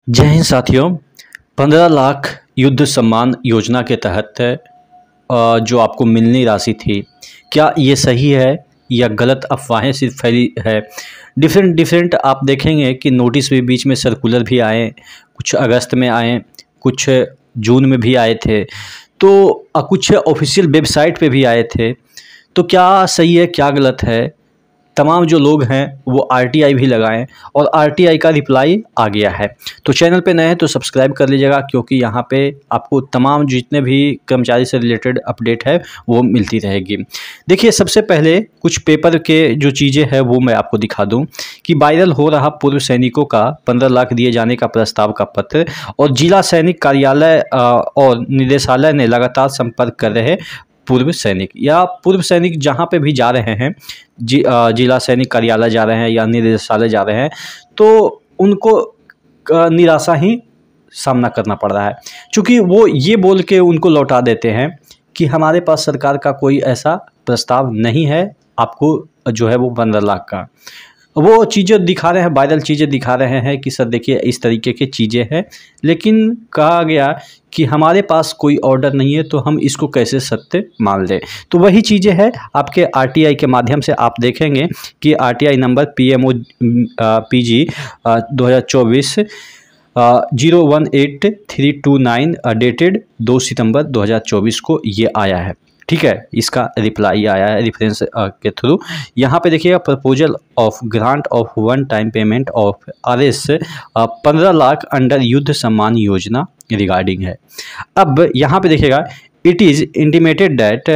जय हिंद साथियों। 15 लाख युद्ध सम्मान योजना के तहत जो आपको मिलनी राशि थी, क्या ये सही है या गलत अफवाहें सिर्फ फैली है। डिफरेंट आप देखेंगे कि नोटिस भी बीच में सर्कुलर भी आए, कुछ अगस्त में आए, कुछ जून में भी आए थे, तो कुछ ऑफिशियल वेबसाइट पे भी आए थे। तो क्या सही है क्या गलत है, तमाम जो लोग हैं वो आरटीआई भी लगाएं और आरटीआई का रिप्लाई आ गया है। तो चैनल पे नए हैं तो सब्सक्राइब कर लीजिएगा, क्योंकि यहाँ पे आपको तमाम जितने भी कर्मचारी से रिलेटेड अपडेट है वो मिलती रहेगी। देखिए, सबसे पहले कुछ पेपर के जो चीज़ें हैं वो मैं आपको दिखा दूं कि वायरल हो रहा पूर्व सैनिकों का 15 लाख दिए जाने का प्रस्ताव का पत्र, और जिला सैनिक कार्यालय और निदेशालय ने लगातार संपर्क कर रहे पूर्व सैनिक या पूर्व सैनिक जहाँ पे भी जा रहे हैं, जिला सैनिक कार्यालय जा रहे हैं या निदेशालय जा रहे हैं, तो उनको निराशा ही सामना करना पड़ रहा है, क्योंकि वो ये बोल के उनको लौटा देते हैं कि हमारे पास सरकार का कोई ऐसा प्रस्ताव नहीं है आपको जो है वो 15 लाख का। वो चीज़ें दिखा रहे हैं, वायरल चीज़ें दिखा रहे हैं कि सर देखिए इस तरीके की चीज़ें हैं, लेकिन कहा गया कि हमारे पास कोई ऑर्डर नहीं है तो हम इसको कैसे सत्य मान लें। तो वही चीज़ें हैं, आपके आरटीआई के माध्यम से आप देखेंगे कि RTI number PMO PG 2024 018329 dated 2 सितंबर 2024 को ये आया है। ठीक है, इसका रिप्लाई आया है रेफरेंस के थ्रू। यहाँ पे देखिएगा, proposal of grant of one time payment of RS 15 lakh under युद्ध सम्मान योजना रिगार्डिंग है। अब यहाँ पे देखिएगा, it is intimated that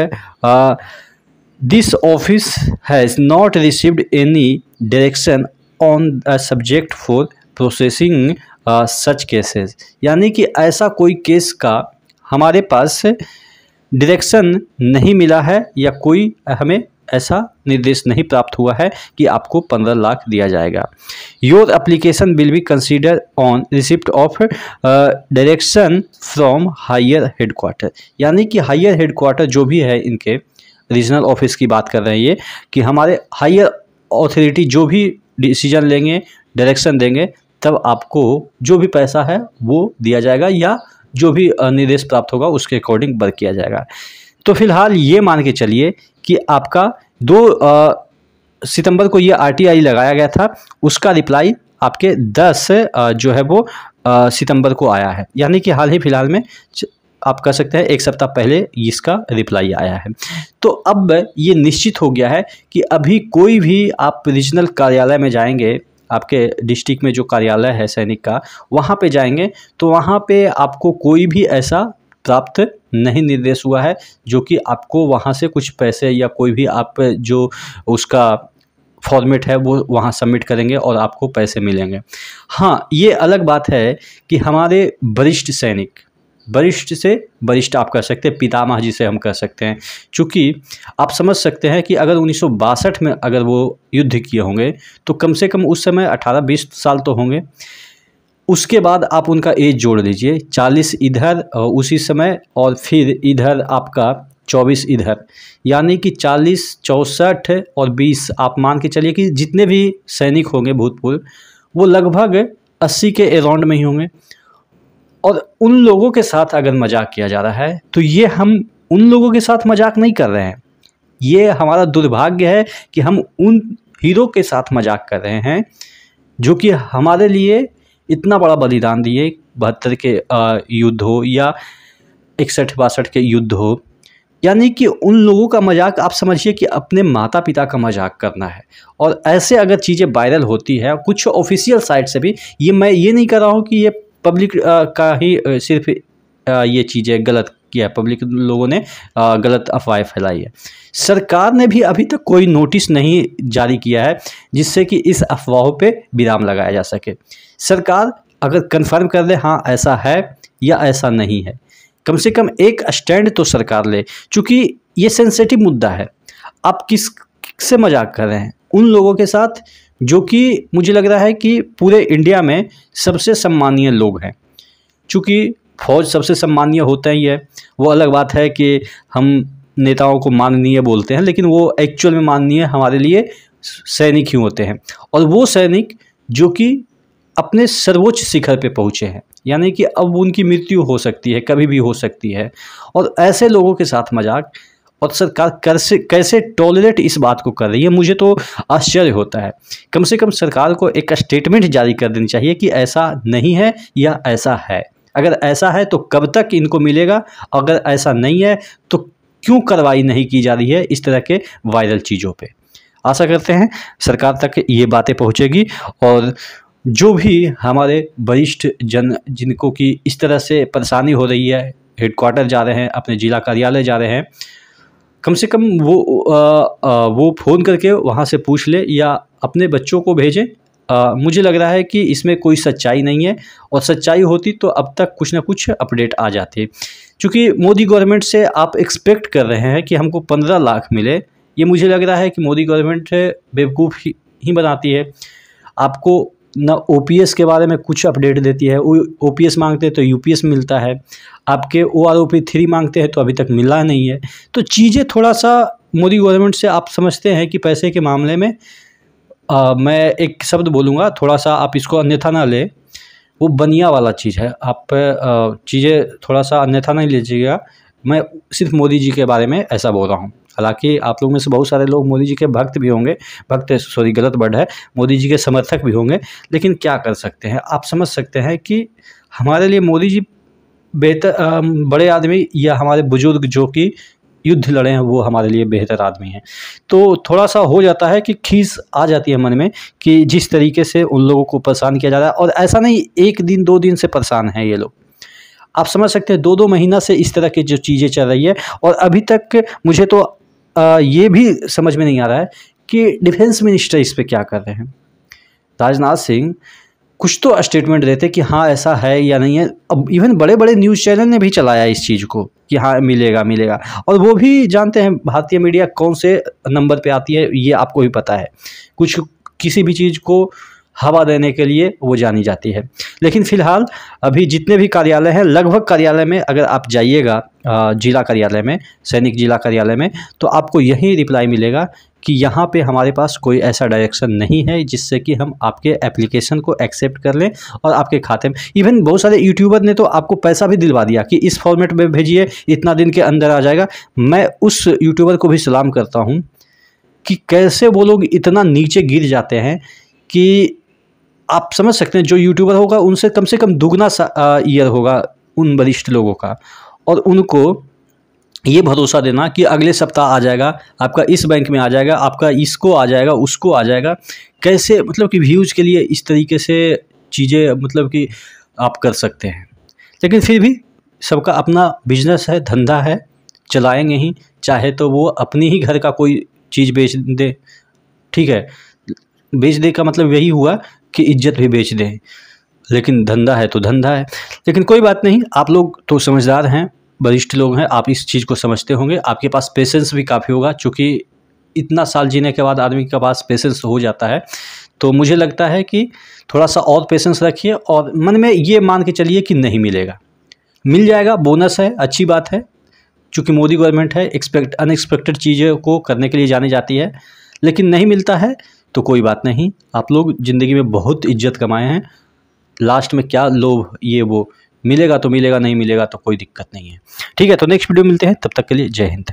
this office has not received any direction on the subject for processing such cases. यानी कि ऐसा कोई केस का हमारे पास डायरेक्शन नहीं मिला है या कोई हमें ऐसा निर्देश नहीं प्राप्त हुआ है कि आपको 15 लाख दिया जाएगा। Your application will be consider on receipt of direction from higher headquarter. यानी कि हायर हेडक्वार्टर जो भी है, इनके रीजनल ऑफिस की बात कर रहे हैं ये, कि हमारे हायर अथॉरिटी जो भी डिसीजन लेंगे, डायरेक्शन देंगे, तब आपको जो भी पैसा है वो दिया जाएगा या जो भी निर्देश प्राप्त होगा उसके अकॉर्डिंग वर्क किया जाएगा। तो फिलहाल ये मान के चलिए कि आपका 2 सितंबर को ये आरटीआई लगाया गया था, उसका रिप्लाई आपके 10 जो है वो सितंबर को आया है। यानी कि हाल ही फिलहाल में आप कह सकते हैं 1 सप्ताह पहले इसका रिप्लाई आया है। तो अब ये निश्चित हो गया है कि अभी कोई भी आप रीजनल कार्यालय में जाएंगे, आपके डिस्ट्रिक्ट में जो कार्यालय है सैनिक का, वहाँ पे जाएंगे तो वहाँ पे आपको कोई भी ऐसा प्राप्त नहीं निर्देश हुआ है जो कि आपको वहाँ से कुछ पैसे या कोई भी आप जो उसका फॉर्मेट है वो वहाँ सबमिट करेंगे और आपको पैसे मिलेंगे। हाँ, ये अलग बात है कि हमारे वरिष्ठ सैनिक, वरिष्ठ से वरिष्ठ आप कह सकते हैं, पितामह जिसे हम कह सकते हैं, चूँकि आप समझ सकते हैं कि अगर 1962 में अगर वो युद्ध किए होंगे तो कम से कम उस समय 18-20 साल तो होंगे। उसके बाद आप उनका एज जोड़ लीजिए, 40 इधर उसी समय और फिर इधर आपका 24 इधर, यानी कि 40, 64 और 20 आप मान के चलिए कि जितने भी सैनिक होंगे भूतपूर्व, वो लगभग 80 के अराउंड में ही होंगे। और उन लोगों के साथ अगर मजाक किया जा रहा है तो ये हम उन लोगों के साथ मजाक नहीं कर रहे हैं, ये हमारा दुर्भाग्य है कि हम उन हीरो के साथ मजाक कर रहे हैं जो कि हमारे लिए इतना बड़ा बलिदान दिए। 72 के युद्ध हो या 61-62 के युद्ध हो, यानी कि उन लोगों का मजाक आप समझिए कि अपने माता पिता का मजाक करना है। और ऐसे अगर चीज़ें वायरल होती है कुछ ऑफिशियल साइट से भी, ये मैं ये नहीं कर रहा हूँ कि ये पब्लिक का ही सिर्फ ये चीज़ें गलत किया है, पब्लिक लोगों ने गलत अफवाहें फैलाई है। सरकार ने भी अभी तक कोई नोटिस नहीं जारी किया है जिससे कि इस अफवाहों पे विराम लगाया जा सके। सरकार अगर कंफर्म कर दे हाँ ऐसा है या ऐसा नहीं है, कम से कम एक स्टैंड तो सरकार ले, क्योंकि ये सेंसिटिव मुद्दा है। आप किस से मजाक कर रहे हैं? उन लोगों के साथ जो कि मुझे लग रहा है कि पूरे इंडिया में सबसे सम्मानीय लोग हैं। चूँकि फौज सबसे सम्मानीय होता ही है, वो अलग बात है कि हम नेताओं को माननीय बोलते हैं, लेकिन वो एक्चुअल में माननीय हमारे लिए सैनिक ही होते हैं। और वो सैनिक जो कि अपने सर्वोच्च शिखर पे पहुँचे हैं, यानी कि अब उनकी मृत्यु हो सकती है, कभी भी हो सकती है। और ऐसे लोगों के साथ मजाक, और सरकार कैसे टॉलरेट इस बात को कर रही है, मुझे तो आश्चर्य होता है। कम से कम सरकार को एक स्टेटमेंट जारी कर देनी चाहिए कि ऐसा नहीं है या ऐसा है। अगर ऐसा है तो कब तक इनको मिलेगा, अगर ऐसा नहीं है तो क्यों कार्रवाई नहीं की जा रही है इस तरह के वायरल चीज़ों पे। आशा करते हैं सरकार तक ये बातें पहुँचेगी, और जो भी हमारे वरिष्ठ जन जिनको कि इस तरह से परेशानी हो रही है, हेडक्वार्टर जा रहे हैं, अपने जिला कार्यालय जा रहे हैं, कम से कम वो फ़ोन करके वहाँ से पूछ ले या अपने बच्चों को भेजें। मुझे लग रहा है कि इसमें कोई सच्चाई नहीं है, और सच्चाई होती तो अब तक कुछ ना कुछ अपडेट आ जाती। क्योंकि मोदी गवर्नमेंट से आप एक्सपेक्ट कर रहे हैं कि हमको 15 लाख मिले, ये मुझे लग रहा है कि मोदी गवर्नमेंट बेवकूफ़ ही बनाती है। आपको ना ओपीएस के बारे में कुछ अपडेट देती है, ओपीएस मांगते हैं तो यूपीएस मिलता है, आपके ओआरओपी 3 मांगते हैं तो अभी तक मिला नहीं है। तो चीज़ें थोड़ा सा मोदी गवर्नमेंट से आप समझते हैं कि पैसे के मामले में मैं एक शब्द बोलूँगा, थोड़ा सा आप इसको अन्यथा ना लें, वो बनिया वाला चीज़ है। आप चीज़ें थोड़ा सा अन्यथा नहीं लीजिएगा। मैं सिर्फ मोदी जी के बारे में ऐसा बोल रहा हूँ। हालांकि आप लोग में से बहुत सारे लोग मोदी जी के भक्त भी होंगे, गलत वर्ड है, मोदी जी के समर्थक भी होंगे, लेकिन क्या कर सकते हैं, आप समझ सकते हैं कि हमारे लिए मोदी जी बेहतर बड़े आदमी या हमारे बुजुर्ग जो कि युद्ध लड़े हैं वो हमारे लिए बेहतर आदमी हैं। तो थोड़ा सा हो जाता है कि खीस आ जाती है मन में कि जिस तरीके से उन लोगों को परेशान किया जा रहा है, और ऐसा नहीं 1 दिन 2 दिन से परेशान हैं ये लोग, आप समझ सकते हैं 2-2 महीना से इस तरह की जो चीज़ें चल रही है। और अभी तक मुझे तो ये भी समझ में नहीं आ रहा है कि डिफेंस मिनिस्टर इस पे क्या कर रहे हैं। राजनाथ सिंह कुछ तो स्टेटमेंट देते कि हाँ ऐसा है या नहीं है। अब इवन बड़े बड़े न्यूज़ चैनल ने भी चलाया इस चीज़ को कि हाँ मिलेगा मिलेगा, और वो भी जानते हैं भारतीय मीडिया कौन से नंबर पे आती है, ये आपको भी पता है। कुछ किसी भी चीज़ को हवा देने के लिए वो जानी जाती है। लेकिन फ़िलहाल अभी जितने भी कार्यालय हैं, लगभग कार्यालय में अगर आप जाइएगा जिला कार्यालय में, सैनिक जिला कार्यालय में, तो आपको यही रिप्लाई मिलेगा कि यहाँ पे हमारे पास कोई ऐसा डायरेक्शन नहीं है जिससे कि हम आपके एप्लीकेशन को एक्सेप्ट कर लें और आपके खाते में। इवन बहुत सारे यूट्यूबर ने तो आपको पैसा भी दिलवा दिया कि इस फॉर्मेट में भेजिए, इतना दिन के अंदर आ जाएगा। मैं उस यूट्यूबर को भी सलाम करता हूँ कि कैसे वो लोग इतना नीचे गिर जाते हैं कि आप समझ सकते हैं जो यूट्यूबर होगा उनसे कम से कम दुगना ईयर होगा उन वरिष्ठ लोगों का, और उनको ये भरोसा देना कि अगले सप्ताह आ जाएगा, आपका इस बैंक में आ जाएगा, आपका इसको आ जाएगा, उसको आ जाएगा। कैसे मतलब कि व्यूज़ के लिए इस तरीके से चीज़ें मतलब कि आप कर सकते हैं। लेकिन फिर भी सबका अपना बिजनेस है, धंधा है, चलाएंगे ही, चाहे तो वो अपनी ही घर का कोई चीज़ बेच दे, ठीक है। बेच दे का मतलब यही हुआ कि इज्जत भी बेच दें, लेकिन धंधा है तो धंधा है। लेकिन कोई बात नहीं, आप लोग तो समझदार हैं, वरिष्ठ लोग हैं, आप इस चीज़ को समझते होंगे, आपके पास पेशेंस भी काफ़ी होगा, चूँकि इतना साल जीने के बाद आदमी के पास पेशेंस हो जाता है। तो मुझे लगता है कि थोड़ा सा और पेशेंस रखिए और मन में ये मान के चलिए कि नहीं मिलेगा, मिल जाएगा, बोनस है, अच्छी बात है। चूँकि मोदी गवर्नमेंट है, अनएक्सपेक्टेड चीज़ों को करने के लिए जानी जाती है। लेकिन नहीं मिलता है तो कोई बात नहीं, आप लोग ज़िंदगी में बहुत इज्जत कमाए हैं, लास्ट में क्या लोभ ये वो, मिलेगा तो मिलेगा, नहीं मिलेगा तो कोई दिक्कत नहीं है। ठीक है, तो नेक्स्ट वीडियो मिलते हैं, तब तक के लिए जय हिंद।